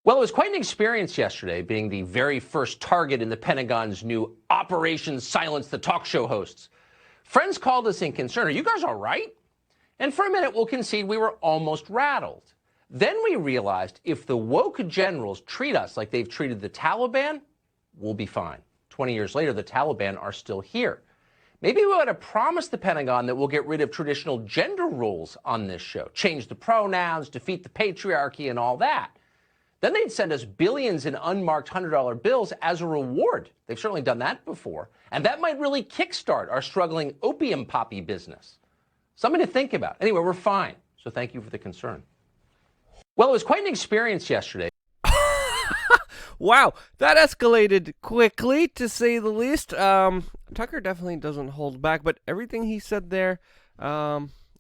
Well, it was quite an experience yesterday being the very first target in the Pentagon's new Operation Silence the Talk Show hosts. Friends called us in concern. Are you guys all right? And for a minute, we'll concede we were almost rattled. Then we realized if the woke generals treat us like they've treated the Taliban, we'll be fine. 20 years later, the Taliban are still here. Maybe we ought to promise the Pentagon that we'll get rid of traditional gender roles on this show, change the pronouns, defeat the patriarchy, and all that. Then they'd send us billions in unmarked $100 bills as a reward. They've certainly done that before. And that might really kickstart our struggling opium poppy business. Something to think about. Anyway, we're fine. So thank you for the concern. Well, it was quite an experience yesterday. Wow, that escalated quickly, to say the least. Tucker definitely doesn't hold back, but everything he said there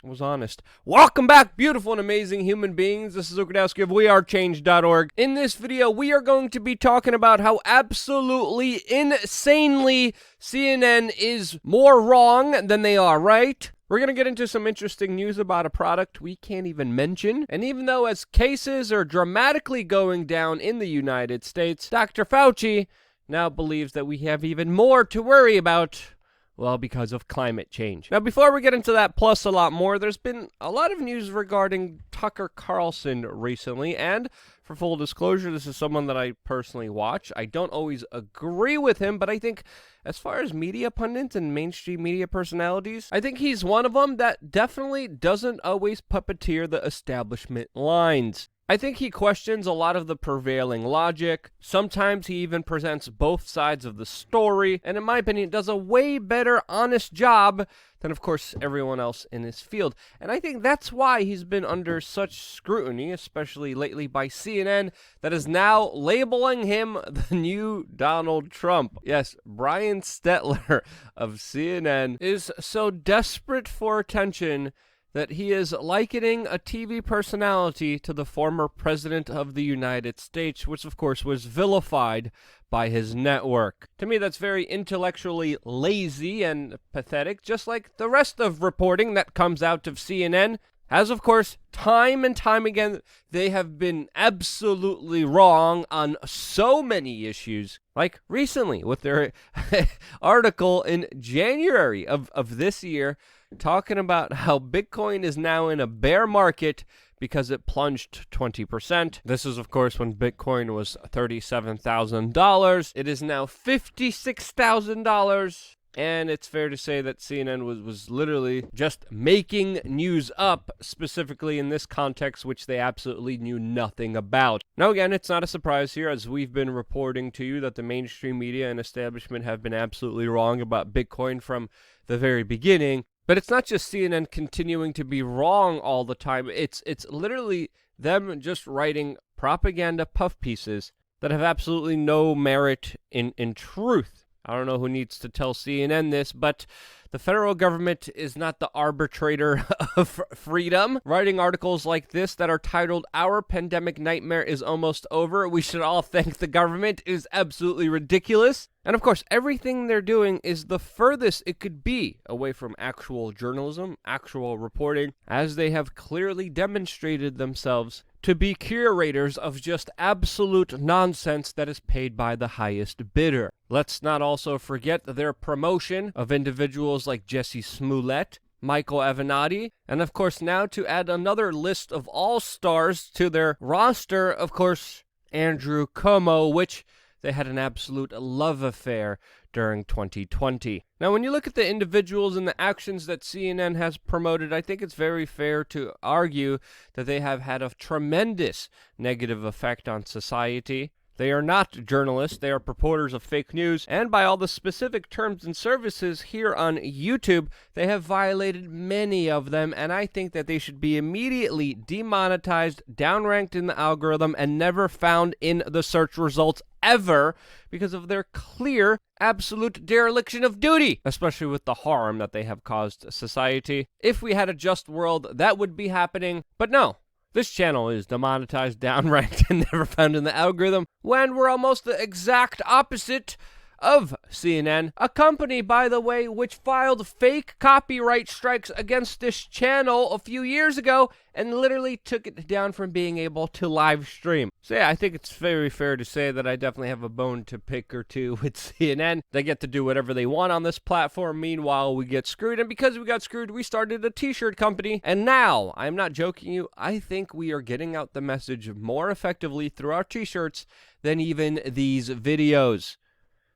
was honest. Welcome back, beautiful and amazing human beings. This is Okradowski of WeAreChange.org. In this video, we are going to be talking about how absolutely insanely CNN is more wrong than they are right. We're going to get into some interesting news about a product we can't even mention. And even though as cases are dramatically going down in the United States, Dr. Fauci now believes that we have even more to worry about, well, because of climate change. Now, before we get into that, plus a lot more, there's been a lot of news regarding Tucker Carlson recently, and for full disclosure, this is someone that I personally watch. I don't always agree with him, but I think as far as media pundits and mainstream media personalities, I think he's one of them that definitely doesn't always puppeteer the establishment lines. I think he questions a lot of the prevailing logic. Sometimes he even presents both sides of the story, and in my opinion, does a way better, honest job than, of course, everyone else in his field. And I think that's why he's been under such scrutiny, especially lately by CNN, that is now labeling him the new Donald Trump. Yes, Brian Stetler of CNN is so desperate for attention that he is likening a TV personality to the former president of the United States, which of course was vilified by his network. To me, that's very intellectually lazy and pathetic, just like the rest of reporting that comes out of CNN. As of course, time and time again, they have been absolutely wrong on so many issues. Like recently with their article in January of this year, talking about how Bitcoin is now in a bear market because it plunged 20%. This is, of course, when Bitcoin was $37,000. It is now $56,000. And it's fair to say that CNN was literally just making news up, specifically in this context, which they absolutely knew nothing about. Now, again, it's not a surprise here, as we've been reporting to you that the mainstream media and establishment have been absolutely wrong about Bitcoin from the very beginning. But it's not just CNN continuing to be wrong all the time. It's literally them just writing propaganda puff pieces that have absolutely no merit in truth. I don't know who needs to tell CNN this, but the federal government is not the arbitrator of freedom. Writing articles like this that are titled, "Our Pandemic Nightmare is Almost Over, we should all thank the government," is absolutely ridiculous. And of course, everything they're doing is the furthest it could be away from actual journalism, actual reporting, as they have clearly demonstrated themselves to be curators of just absolute nonsense that is paid by the highest bidder. Let's not also forget their promotion of individuals like Jesse Smollett, Michael Avenatti, and of course now to add another list of all-stars to their roster, of course, Andrew Cuomo, which they had an absolute love affair during 2020. Now, when you look at the individuals and the actions that CNN has promoted, I think it's very fair to argue that they have had a tremendous negative effect on society. They are not journalists, they are purveyors of fake news, and by all the specific terms and services here on YouTube, they have violated many of them, and I think that they should be immediately demonetized, downranked in the algorithm, and never found in the search results ever because of their clear, absolute dereliction of duty, especially with the harm that they have caused society. If we had a just world, that would be happening, but no. This channel is demonetized, downranked, and never found in the algorithm, when we're almost the exact opposite of CNN, a company, by the way, which filed fake copyright strikes against this channel a few years ago and literally took it down from being able to live stream. So yeah, I think it's very fair to say that I definitely have a bone to pick or two with CNN. They get to do whatever they want on this platform. Meanwhile, we get screwed. And because we got screwed, we started a t-shirt company. And now, I'm not joking you, I think we are getting out the message more effectively through our t-shirts than even these videos.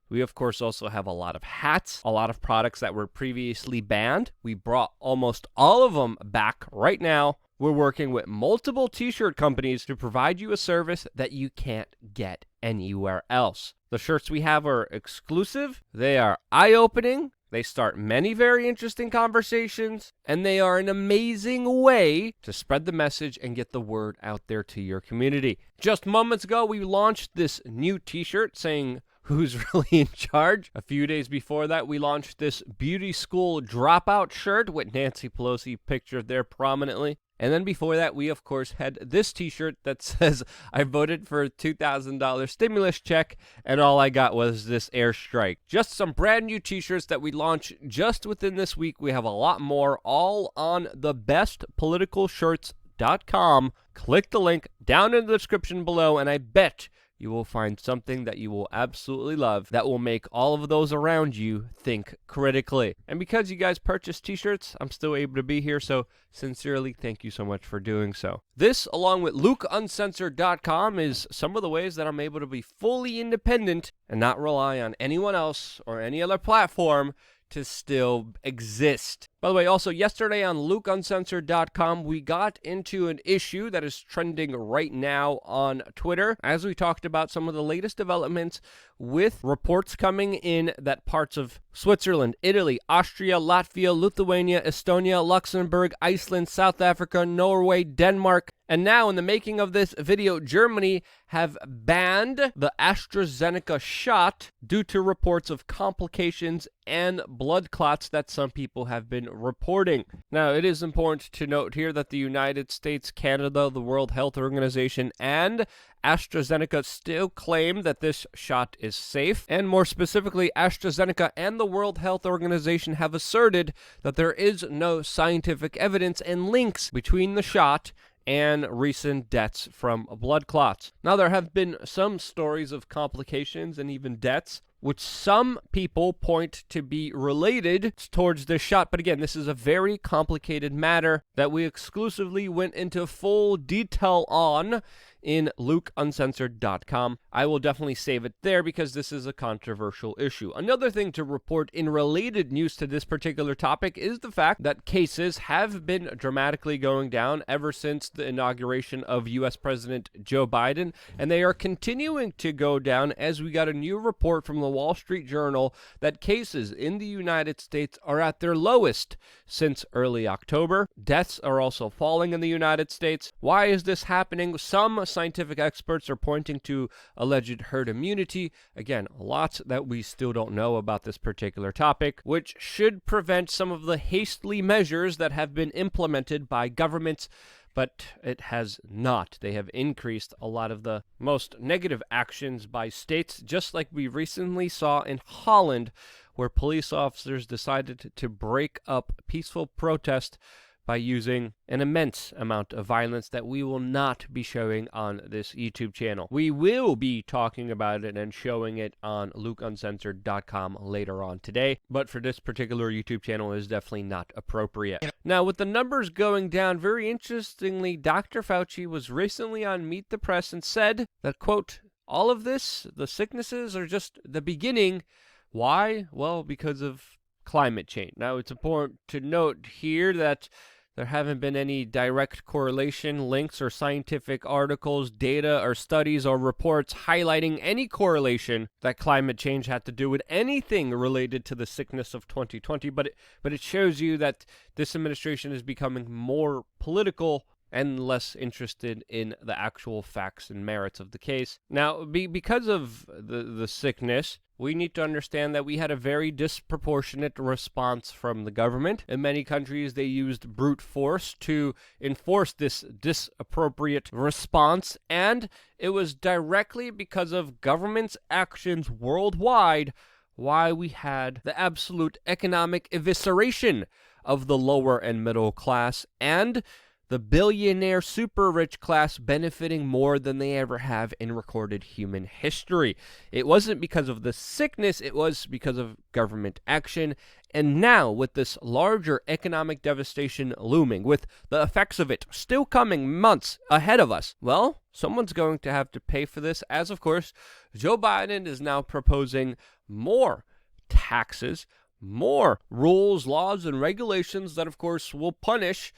We, of course, also have a lot of hats, a lot of products that were previously banned. We brought almost all of them back right now. We're working with multiple t-shirt companies to provide you a service that you can't get anywhere else. The shirts we have are exclusive, they are eye-opening, they start many very interesting conversations, and they are an amazing way to spread the message and get the word out there to your community. Just moments ago, we launched this new t-shirt saying, "Who's really in charge?" A few days before that, we launched this beauty school dropout shirt with Nancy Pelosi pictured there prominently. And then before that, we, of course, had this t-shirt that says, "I voted for a $2,000 stimulus check, and all I got was this airstrike." Just some brand new t-shirts that we launched just within this week. We have a lot more, all on thebestpoliticalshirts.com. Click the link down in the description below, and I bet you will find something that you will absolutely love that will make all of those around you think critically. And because you guys purchased t-shirts, I'm still able to be here, so sincerely, thank you so much for doing so. This, along with LukeUncensored.com, is some of the ways that I'm able to be fully independent and not rely on anyone else or any other platform to still exist. By the way, also yesterday on LukeUncensored.com, we got into an issue that is trending right now on Twitter, as we talked about some of the latest developments with reports coming in that parts of Switzerland, Italy, Austria, Latvia, Lithuania, Estonia, Luxembourg, Iceland, South Africa, Norway, Denmark, and now in the making of this video, Germany have banned the AstraZeneca shot due to reports of complications and blood clots that some people have been reporting. Now, it is important to note here that the United States, Canada, the World Health Organization, and AstraZeneca still claim that this shot is safe. And more specifically, AstraZeneca and the World Health Organization have asserted that there is no scientific evidence and links between the shot and recent deaths from blood clots. Now, there have been some stories of complications and even deaths, which some people point to be related towards this shot. But again, this is a very complicated matter that we exclusively went into full detail on in LukeUncensored.com. I will definitely save it there because this is a controversial issue. Another thing to report in related news to this particular topic is the fact that cases have been dramatically going down ever since the inauguration of U.S. President Joe Biden, and they are continuing to go down as we got a new report from the Wall Street Journal that cases in the United States are at their lowest since early October. Deaths are also falling in the United States. Why is this happening? Some scientific experts are pointing to alleged herd immunity. Again, lots that we still don't know about this particular topic, which should prevent some of the hastily measures that have been implemented by governments, but it has not. They have increased a lot of the most negative actions by states, just like we recently saw in Holland, where police officers decided to break up peaceful protest by using an immense amount of violence that we will not be showing on this YouTube channel. We will be talking about it and showing it on LukeUncensored.com later on today, but for this particular YouTube channel, it is definitely not appropriate. Now, with the numbers going down, very interestingly, Dr. Fauci was recently on Meet the Press and said that, quote, "All of this, the sicknesses are just the beginning." Why? Well, because of climate change. Now, it's important to note here that there haven't been any direct correlation links or scientific articles, data, or studies or reports highlighting any correlation that climate change had to do with anything related to the sickness of 2020. But it shows you that this administration is becoming more political and less interested in the actual facts and merits of the case. Now, because of the sickness, we need to understand that we had a very disproportionate response from the government. In many countries, they used brute force to enforce this disappropriate response, and it was directly because of government's actions worldwide why we had the absolute economic evisceration of the lower and middle class, and the billionaire super rich class benefiting more than they ever have in recorded human history. It wasn't because of the sickness, it was because of government action. And now, with this larger economic devastation looming, with the effects of it still coming months ahead of us, well, someone's going to have to pay for this, as of course, Joe Biden is now proposing more taxes, more rules, laws, and regulations that, of course, will punish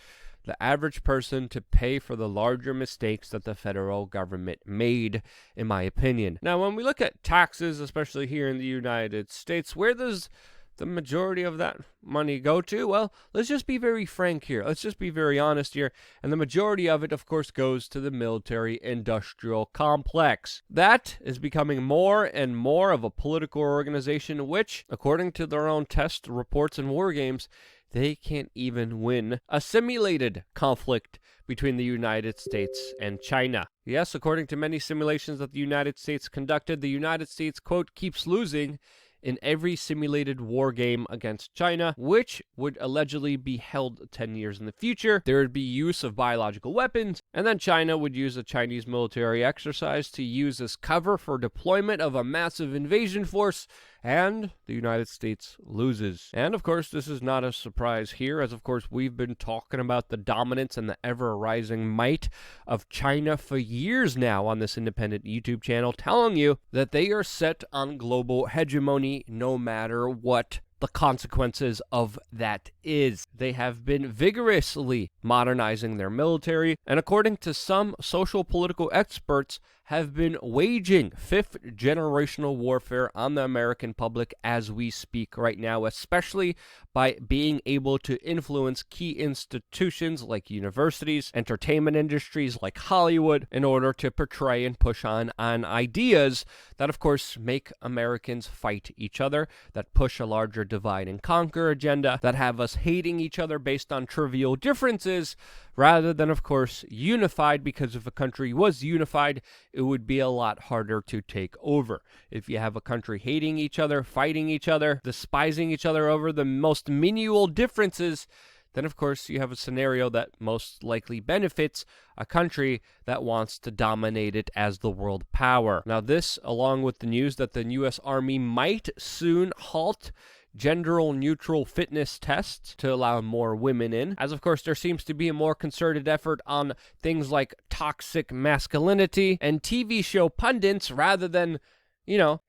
the average person to pay for the larger mistakes that the federal government made, in my opinion. Now, when we look at taxes, especially here in the United States, where does the majority of that money go to? Well, let's just be very frank here. Let's just be very honest here. And the majority of it, of course, goes to the military-industrial complex. That is becoming more and more of a political organization, which, according to their own test reports and war games, they can't even win a simulated conflict between the United States and China. Yes, according to many simulations that the United States conducted, the United States, quote, keeps losing in every simulated war game against China, which would allegedly be held 10 years in the future. There would be use of biological weapons, and then China would use a Chinese military exercise to use as cover for deployment of a massive invasion force, and the United States loses. And of course, this is not a surprise here, as of course we've been talking about the dominance and the ever-rising might of China for years now on this independent YouTube channel, telling you that they are set on global hegemony no matter what the consequences of that is. They have been vigorously modernizing their military, and according to some social political experts, have been waging fifth generational warfare on the American public as we speak right now, especially by being able to influence key institutions like universities, entertainment industries like Hollywood, in order to portray and push on ideas that, of course, make Americans fight each other, that push a larger divide and conquer agenda, that have us hating each other based on trivial differences, rather than, of course, unified, because if a country was unified, it would be a lot harder to take over. If you have a country hating each other, fighting each other, despising each other over the most menial differences, then of course you have a scenario that most likely benefits a country that wants to dominate it as the world power. Now this, along with the news that the U.S. Army might soon halt gender-neutral fitness tests to allow more women in, as of course there seems to be a more concerted effort on things like toxic masculinity and TV show pundits rather than,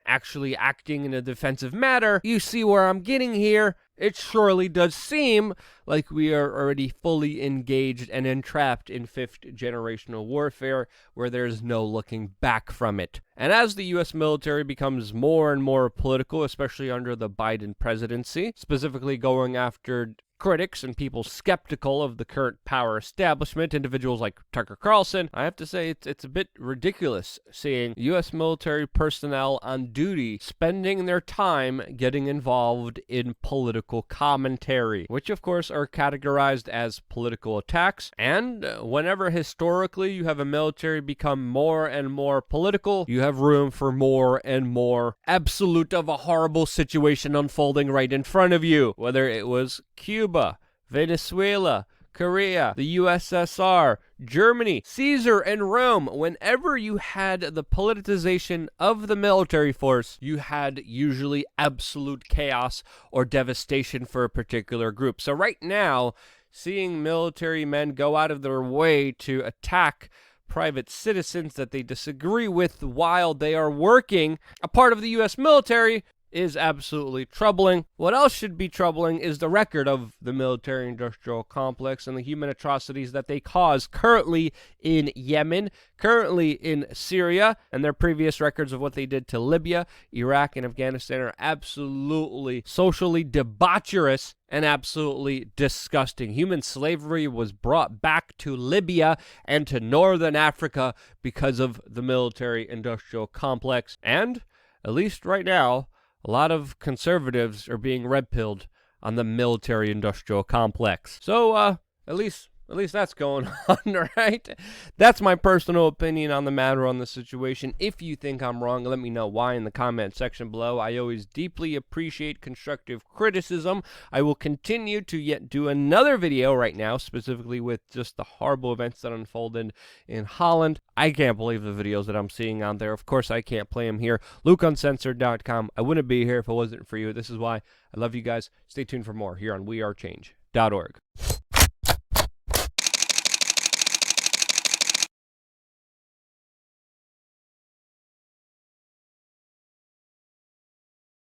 actually acting in a defensive manner. You see where I'm getting here? It surely does seem like we are already fully engaged and entrapped in fifth generational warfare where there's no looking back from it. And as the U.S. military becomes more and more political, especially under the Biden presidency, specifically going after critics and people skeptical of the current power establishment, individuals like Tucker Carlson, I have to say it's a bit ridiculous seeing U.S. military personnel on duty spending their time getting involved in political commentary, which of course are categorized as political attacks. And whenever historically you have a military become more and more political, you have room for more and more absolute of a horrible situation unfolding right in front of you, whether it was Cuba, Venezuela, Korea, the USSR, Germany, Caesar, and Rome. Whenever you had the politicization of the military force, you had usually absolute chaos or devastation for a particular group. So right now, seeing military men go out of their way to attack private citizens that they disagree with while they are working a part of the U.S. military, is absolutely troubling. What else should be troubling is the record of the military-industrial complex and the human atrocities that they cause currently in Yemen, currently in Syria, and their previous records of what they did to Libya, Iraq, and Afghanistan are absolutely socially debaucherous and absolutely disgusting. Human slavery was brought back to Libya and to northern Africa because of the military-industrial complex, and, at least right now, a lot of conservatives are being red-pilled on the military-industrial complex. So, at least that's going on, right? That's my personal opinion on the matter, on the situation. If you think I'm wrong, let me know why in the comment section below. I always deeply appreciate constructive criticism. I will continue to yet do another video right now, specifically with just the horrible events that unfolded in Holland. I can't believe the videos that I'm seeing on there. Of course, I can't play them here. LukeUncensored.com. I wouldn't be here if it wasn't for you. This is why I love you guys. Stay tuned for more here on WeAreChange.org.